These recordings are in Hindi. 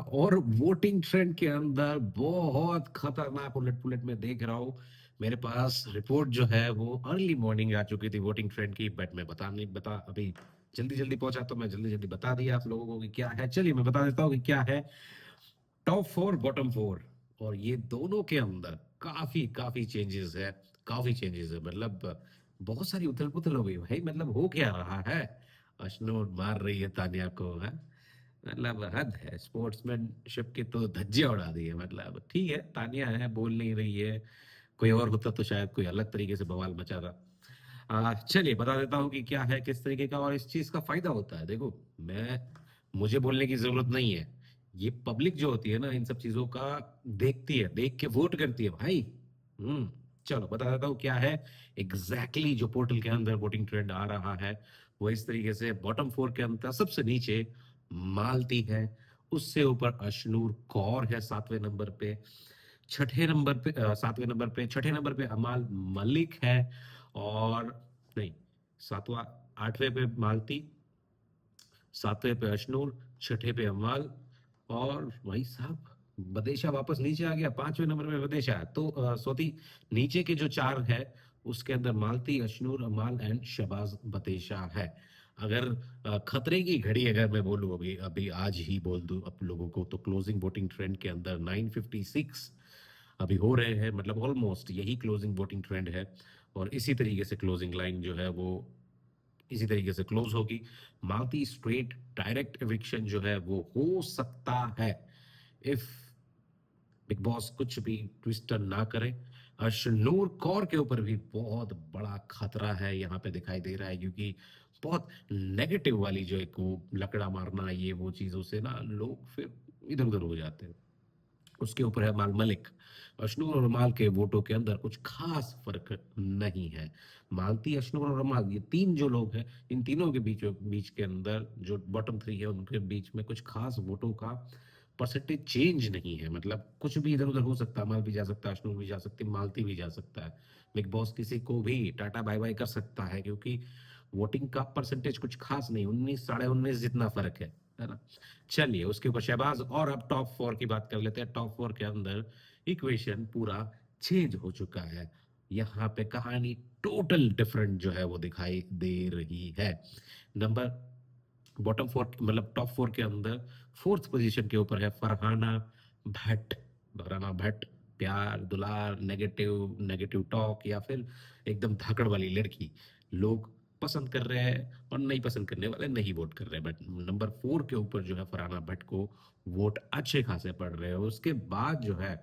और वोटिंग ट्रेंड के अंदर बहुत खतरनाक उलट पुलट में देख रहा हूँ। मेरे पास रिपोर्ट जो है वो अर्ली मॉर्निंग आ चुकी थी वोटिंग ट्रेंड की, बट मैं बता नहीं बता अभी जल्दी जल्दी पहुंचा तो मैं जल्दी जल्दी बता दिया आप लोगों को कि क्या है। चलिए मैं बता देता हूँ कि क्या है। टॉप फोर बॉटम फोर, और ये दोनों के अंदर काफी काफी चेंजेस है। काफी चेंजेस है, मतलब बहुत सारी उथल पुथल हो गई भाई। मतलब हो क्या रहा है? अश्नोर मार रही है तानिया को, है? मतलब हद है, स्पोर्ट्समैनशिप की तो धज्जियां उड़ा दी है। मतलब ठीक है, तानिया है, बोल नहीं रही है। कोई और होता तो शायद कोई अलग तरीके से बवाल मचाता। चलिए बता देता हूँ कि क्या है, किस तरीके का और इस चीज का फायदा होता है। देखो, मैं मुझे बोलने की जरूरत नहीं है। ये पब्लिक जो होती है ना, इन सब चीजों का देखती है, देख के वोट करती है भाई। हम्म। चलो बता देता हूँ क्या है एग्जैक्टली जो पोर्टल के अंदर वोटिंग ट्रेंड आ रहा है। वो इस तरीके से, बॉटम फोर के अंदर सबसे नीचे मालती है, उससे ऊपर अशनूर कौर है सातवें नंबर पे, छठे नंबर पे सातवें नंबर पे, छठे नंबर पे अमाल मलिक है, और नहीं, सातवां, आठवें पे मालती, सातवें पे अशनूर, छठे पे अमाल, और भाई साहब बदेशा वापस नीचे आ गया, पांचवें नंबर पे बदेशा है। तो सोती नीचे के जो चार है उसके अंदर मालती, अशनूर, अमाल एंड शबाज बदेशा है। अगर खतरे की घड़ी अगर मैं बोलूं, अभी अभी आज ही बोल दूं आप लोगों को, तो क्लोजिंग वोटिंग ट्रेंड के अंदर 956 अभी हो रहे हैं। मतलब ऑलमोस्ट यही क्लोजिंग वोटिंग ट्रेंड है, और इसी तरीके से क्लोजिंग लाइन जो है वो इसी तरीके से क्लोज होगी। मालती स्ट्रेट डायरेक्ट एविक्शन जो है वो हो सकता है, इफ बिग बॉस कुछ भी ट्विस्टर ना करे। अर्शनूर कौर के ऊपर भी बहुत बड़ा खतरा है यहाँ पे दिखाई दे रहा है, क्योंकि बहुत नेगेटिव वाली जो एक वो लकड़ा मारना, ये वो चीजों से ना लोग फिर इधर उधर हो जाते हैं। उसके ऊपर है माल मलिक। अशनूर और माल के वोटों के अंदर कुछ खास फर्क नहीं है। मालती, अशनूर और माल, ये तीन जो लोग हैं, इन तीनों के बीच बीच के अंदर जो बॉटम थ्री है उनके बीच में कुछ खास वोटों का परसेंटेज चेंज नहीं है। मतलब कुछ भी इधर उधर हो सकता है, माल भी जा सकता है, अशनूर भी जा सकती है, मालती भी जा सकता है। बिग बॉस किसी को भी टाटा बाय बाय कर सकता है, क्योंकि वोटिंग का परसेंटेज कुछ खास नहीं, 19 साढ़े 19 जितना फर्क है ना। चलिए उसके ऊपर शहबाज, और अब टॉप फोर की बात कर लेते हैं। टॉप फोर के अंदर इक्वेशन पूरा चेंज हो चुका है। यहाँ पे कहानी टोटल डिफरेंट जो है वो दिखाई दे रही है। नंबर बॉटम फोर मतलब टॉप फोर के अंदर फोर्थ पोजीशन के ऊपर है फरहाना भट्ट। फरहाना भट्ट, प्यार दुलार, नेगेटिव नेगेटिव टॉक, या फिर एकदम धाकड़ वाली लड़की, लोग पसंद कर रहे हैं, और नहीं पसंद करने वाले नहीं वोट कर रहे हैं। बट नंबर फोर के ऊपर जो है फरहाना भट्ट को वोट अच्छे खासे पड़ रहे हैं। उसके बाद जो है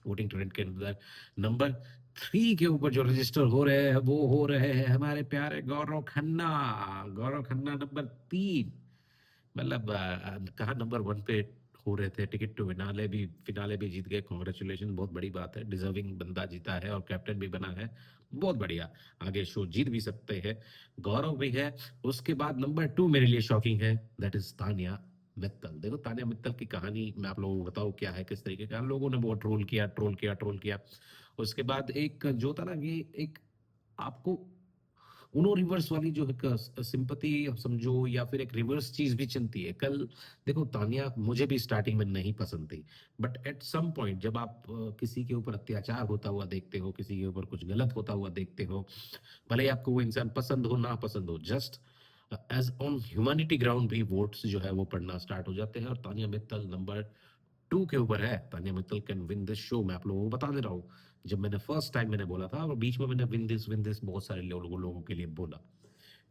वोटिंग ट्रेंड के अंदर नंबर थ्री के ऊपर जो रजिस्टर हो रहे हैं वो हो रहे हैं हमारे प्यारे गौरव खन्ना। गौरव खन्ना नंबर तीन। मतलब कहा नंबर वन पे हो रहे थे। टिकट टू फिनाले भी जीत गए, कॉन्ग्रेचुलेशन, बहुत बड़ी बात है। डिजर्विंग बंदा जीता है और कैप्टन भी बना है, बहुत बढ़िया। आगे शो जीत भी सकते हैं, गौरव भी है। उसके बाद नंबर टू मेरे लिए शॉकिंग है, दैट इज तानिया मित्तल। देखो तानिया मित्तल की कहानी मैं आप लोगों को बताऊं क्या है, किस तरीके का लोगों ने बहुत ट्रोल किया, ट्रोल किया, ट्रोल किया। उसके बाद एक जो था ना कि एक आपको उनो रिवर्स वाली जो है सिंपति समझो, या फिर एक रिवर्स चीज भी चलती है। कल देखो, तानिया मुझे भी स्टार्टिंग में नहीं पसंद थी, बट एट सम पॉइंट जब आप किसी के ऊपर अत्याचार होता हुआ देखते हो, किसी के ऊपर कुछ गलत होता हुआ देखते हो, भले ही आपको वो इंसान पसंद हो ना पसंद हो, just as on humanity ground भी वोट्स जो है वो पड़ना स्टार्ट हो जाते हैं। और तानिया मित्तल नंबर टू के ऊपर है। Tania Mittal can win this show, मैं आप लोगों को बता दे रहा हूँ। जब मैंने फर्स्ट टाइम मैंने बोला था, और बीच में मैंने विन दिस बहुत सारे लोगों के लिए बोला,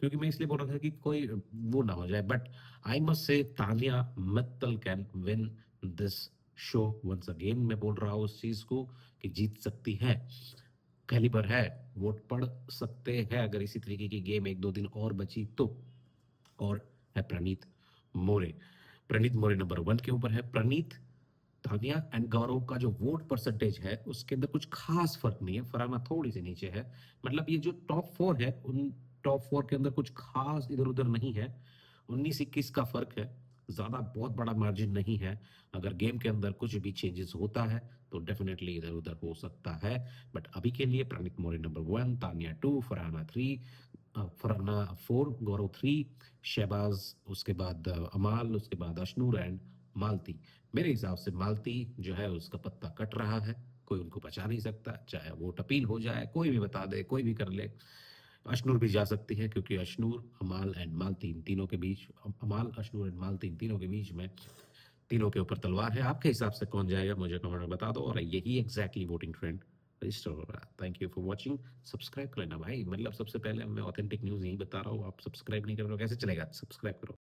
क्योंकि मैं इसलिए बोल रहा था कि कोई वो ना हो जाए। But I must say Tania Mittal can win this show once again. मैं बोल रहा हूँ उस चीज को कि जीत सकती है, कैलिबर है, वोट पड़ सकते हैं अगर इसी तरीके की गेम एक दो दिन और बची तो। और है प्रणीत मोरे। प्रणीत मोरे नंबर वन के ऊपर है। प्रणीत, तानिया एंड गौरव का जो वोट परसेंटेज है उसके अंदर कुछ खास फर्क नहीं है, फरहाना थोड़ी सी नीचे है। मतलब ये जो टॉप फोर है, उन टॉप फोर के अंदर कुछ खास इधर उधर नहीं है। 19-21 का फर्क है, ज्यादा बहुत बड़ा मार्जिन नहीं है। अगर गेम के अंदर कुछ भी चेंजेस होता है तो डेफिनेटली इधर उधर हो सकता है। बट अभी के लिए Praneet More number one, Tania two, Farhana three, Farhana four, Gaurav three, Shahbaz, उसके बाद अमाल, उसके बाद अशनूर एंड मालती। मेरे हिसाब से मालती जो है उसका पत्ता कट रहा है, कोई उनको बचा नहीं सकता, चाहे वोट अपील हो जाए, कोई भी बता दे, कोई भी कर ले। अशनूर भी जा सकती है क्योंकि अशनूर, अमाल एंड मालती इन तीनों के बीच, अमाल, अशनूर एंड मालती इन तीनों के बीच में, तीनों के ऊपर तलवार है। आपके हिसाब से कौन जाएगा मुझे कमेंट में बता दो, और यही एग्जैक्टली वोटिंग ट्रेंड रजिस्टर हो रहा है। Thank you for watching. Subscribe कर लेना भाई, मतलब सबसे पहले मैं ऑथेंटिक न्यूज़ यही बता रहा हूँ, आप सब्सक्राइब नहीं कर रहे हो कैसे चलेगा, सब्सक्राइब करो।